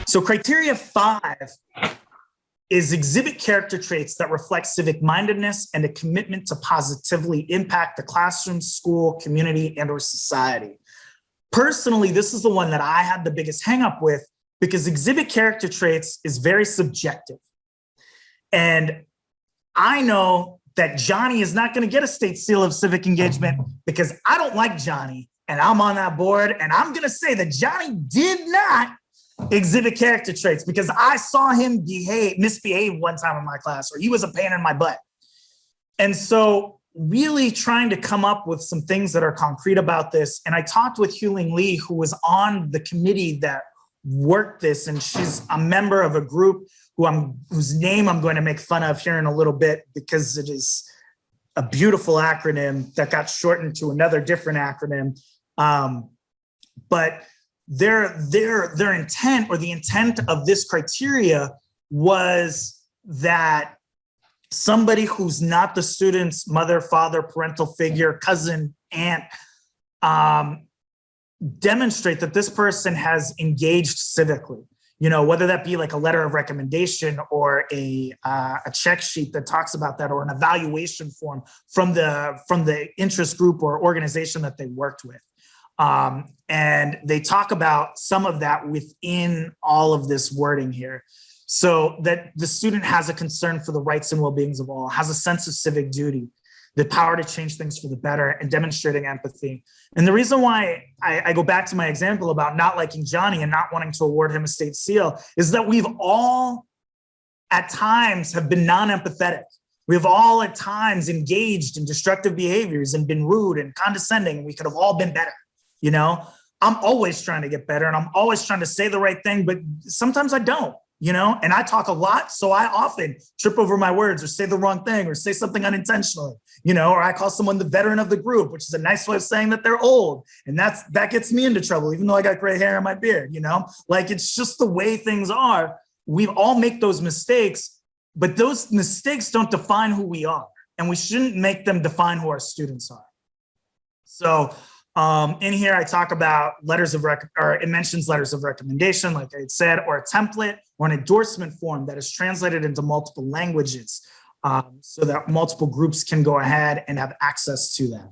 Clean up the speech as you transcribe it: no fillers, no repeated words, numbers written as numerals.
So criteria 5 is exhibit character traits that reflect civic-mindedness and a commitment to positively impact the classroom, school, community, and or society. Personally, this is the one that I had the biggest hang up with because exhibit character traits is very subjective. And I know that Johnny is not going to get a state seal of civic engagement because I don't like Johnny and I'm on that board. And I'm going to say that Johnny did not exhibit character traits because I saw him misbehave one time in my class, or he was a pain in my butt. And so really trying to come up with some things that are concrete about this. And I talked with Huling Lee, who was on the committee that worked this, and she's a member of a group whose name I'm going to make fun of here in a little bit because it is a beautiful acronym that got shortened to another different acronym. But their intent, or the intent of this criteria, was that somebody who's not the student's mother, father, parental figure, cousin, aunt, demonstrate that this person has engaged civically. You know, whether that be like a letter of recommendation or a check sheet that talks about that, or an evaluation form from the interest group or organization that they worked with. And they talk about some of that within all of this wording here. So that the student has a concern for the rights and well-beings of all, has a sense of civic duty, the power to change things for the better, and demonstrating empathy. And the reason why I go back to my example about not liking Johnny and not wanting to award him a state seal is that we've all at times have been non-empathetic. We've all at times engaged in destructive behaviors and been rude and condescending. We could have all been better. You know, I'm always trying to get better and I'm always trying to say the right thing, but sometimes I don't, you know, and I talk a lot. So I often trip over my words or say the wrong thing or say something unintentionally, you know, or I call someone the veteran of the group, which is a nice way of saying that they're old. And that gets me into trouble, even though I got gray hair in my beard, you know, like it's just the way things are. We all make those mistakes, but those mistakes don't define who we are. And we shouldn't make them define who our students are. So in here, I talk about it mentions letters of recommendation, like I had said, or a template or an endorsement form that is translated into multiple languages so that multiple groups can go ahead and have access to that.